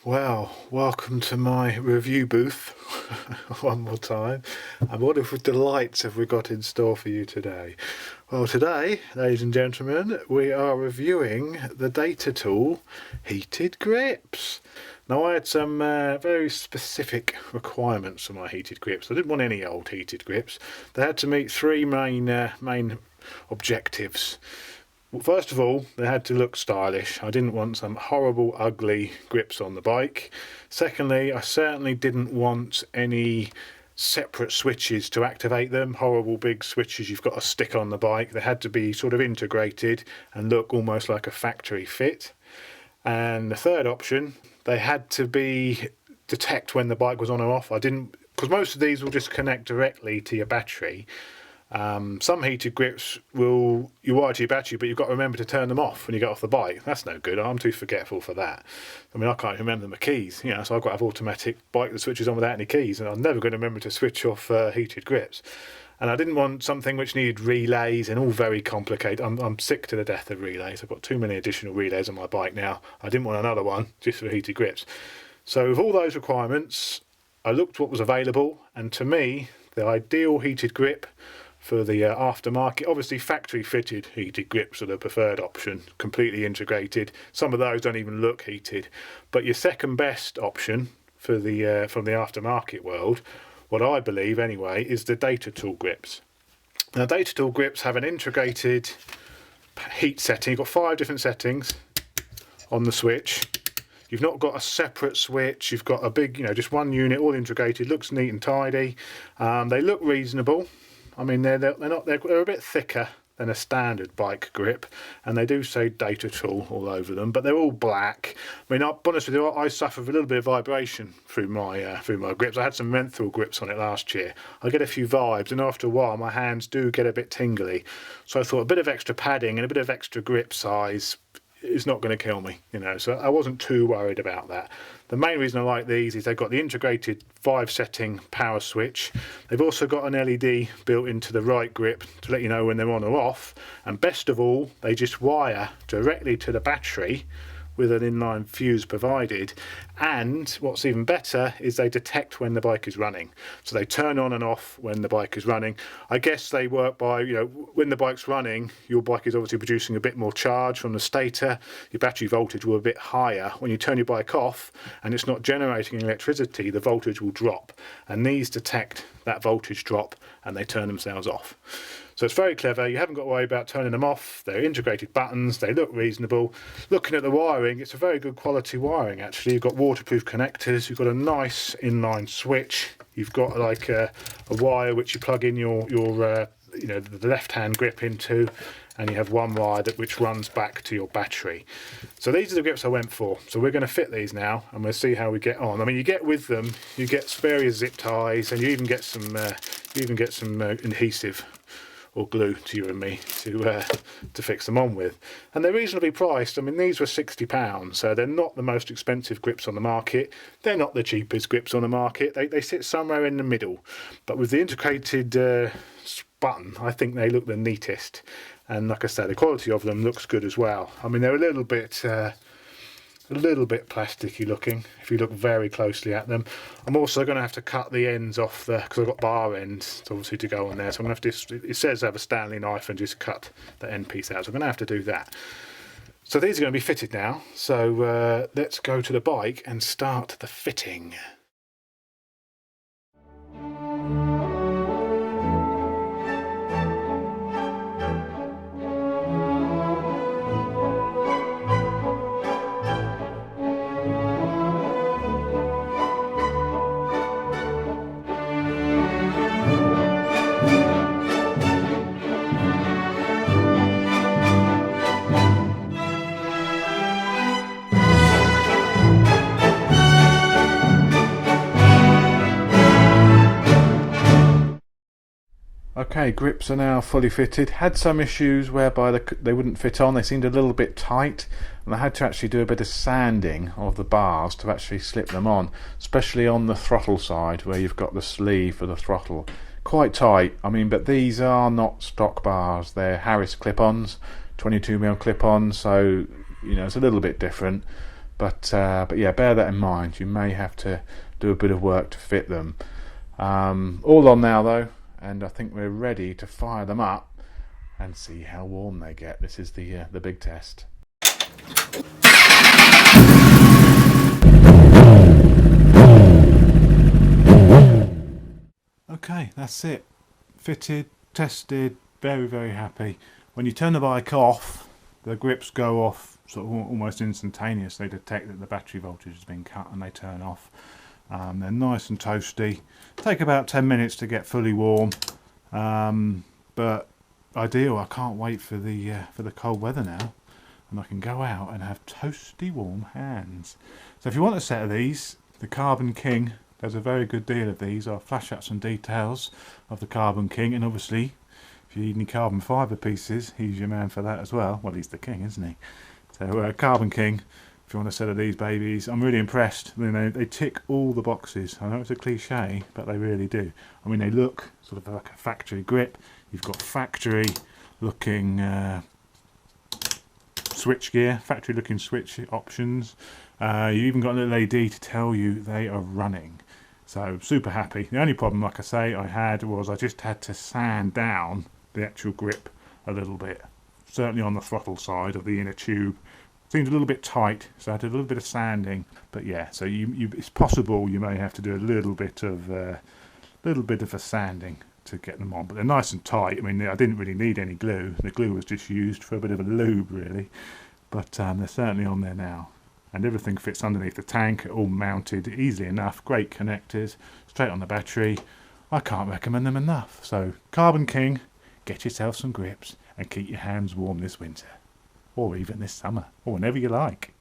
Well, welcome to my review booth one more time. And what delights have we got in store for you today? Well, today, ladies and gentlemen, we are reviewing the DataTool heated grips. Now, I had some very specific requirements for my heated grips. I didn't want any old heated grips. They had to meet three main objectives. Well, first of all, they had to look stylish. I didn't want some horrible, ugly grips on the bike. Secondly, I certainly didn't want any separate switches to activate them, horrible big switches you've got to stick on the bike. They had to be sort of integrated and look almost like a factory fit. And the third option, they had to detect when the bike was on or off. I didn't, because most of these will just connect directly to your battery. Some heated grips you wire to your battery, but you've got to remember to turn them off when you get off the bike. That's no good. I'm too forgetful for that. I mean, I can't remember my keys, so I've got to have automatic bike that switches on without any keys, and I'm never going to remember to switch off heated grips. And I didn't want something which needed relays and all very complicated. I'm sick to the death of relays. I've got too many additional relays on my bike now. I didn't want another one just for heated grips. So with all those requirements, I looked what was available, and to me, the ideal heated grip for the aftermarket, obviously factory fitted heated grips are the preferred option, completely integrated. Some of those don't even look heated, but your second best option for the from the aftermarket world, what I believe anyway, is the DataTool grips. Now, DataTool grips have an integrated heat setting. You've got 5 different settings on the switch. You've not got a separate switch. You've got a big, just one unit, all integrated. Looks neat and tidy. They look reasonable. I mean, they're a bit thicker than a standard bike grip, and they do say DataTool all over them, but they're all black. I mean, I'll be honest with you, I suffer with a little bit of vibration through my grips. I had some menthol grips on it last year. I get a few vibes, and after a while, my hands do get a bit tingly. So I thought a bit of extra padding and a bit of extra grip size is not going to kill me, so I wasn't too worried about that. The main reason I like these is they've got the integrated 5-setting power switch. They've also got an LED built into the right grip to let you know when they're on or off, and best of all, they just wire directly to the battery with an inline fuse provided. And what's even better is they detect when the bike is running, so they turn on and off when the bike is running. I guess they work by, when the bike's running, your bike is obviously producing a bit more charge from the stator, your battery voltage will be a bit higher. When you turn your bike off and it's not generating electricity, the voltage will drop, and these detect that voltage drop and they turn themselves off. So it's very clever. You haven't got to worry about turning them off. They're integrated buttons. They look reasonable. Looking at the wiring, it's a very good quality wiring actually. You've got waterproof connectors. You've got a nice inline switch. You've got like a wire which you plug in your the left-hand grip into, and you have one wire which runs back to your battery. So these are the grips I went for. So we're going to fit these now, and we'll see how we get on. I mean, you get with them, you get various zip ties, and you even get some adhesive or glue to you and me to fix them on with. And they're reasonably priced. I mean, these were £60, so they're not the most expensive grips on the market. They're not the cheapest grips on the market. They sit somewhere in the middle. But with the integrated button, I think they look the neatest. And like I said, the quality of them looks good as well. I mean, they're a little bit plasticky looking if you look very closely at them. I'm also going to have to cut the ends off because I've got bar ends obviously to go on there, so I'm going to have to it says have a Stanley knife and just cut the end piece out, so I'm going to have to do that. So these are going to be fitted now, so let's go to the bike and start the fitting. Okay, grips are now fully fitted. Had some issues whereby they wouldn't fit on. They seemed a little bit tight, and I had to actually do a bit of sanding of the bars to actually slip them on, especially on the throttle side where you've got the sleeve for the throttle. Quite tight, I mean, but these are not stock bars. They're Harris clip-ons, 22mm clip-ons, so it's a little bit different. But yeah, bear that in mind. You may have to do a bit of work to fit them. All on now though, and I think we're ready to fire them up and see how warm they get. This is the big test. Okay, that's it. Fitted, tested, very, very happy. When you turn the bike off, the grips go off sort of almost instantaneously. They detect that the battery voltage has been cut and they turn off. They're nice and toasty. Take about 10 minutes to get fully warm, but ideal. I can't wait for the cold weather now, and I can go out and have toasty warm hands. So if you want a set of these, the Carbon King, there's a very good deal of these. I'll flash up some details of the Carbon King, and obviously if you need any carbon fibre pieces, he's your man for that as well. Well, he's the king, isn't he? So Carbon King, if you want a set of these babies, I'm really impressed. I mean, they tick all the boxes. I know it's a cliche, but they really do. I mean, they look sort of like a factory grip. You've got factory looking switch gear, factory looking switch options. You even got a little AD to tell you they are running. So super happy. The only problem, like I say, I had was I just had to sand down the actual grip a little bit. Certainly on the throttle side of the inner tube. Seems a little bit tight, so I had to do a little bit of sanding. But yeah, so it's possible you may have to do a little bit of a sanding to get them on. But they're nice and tight. I mean, I didn't really need any glue. The glue was just used for a bit of a lube, really. But they're certainly on there now. And everything fits underneath the tank, all mounted easily enough. Great connectors, straight on the battery. I can't recommend them enough. So Carbon King, get yourself some grips and keep your hands warm this winter, or even this summer, or whenever you like.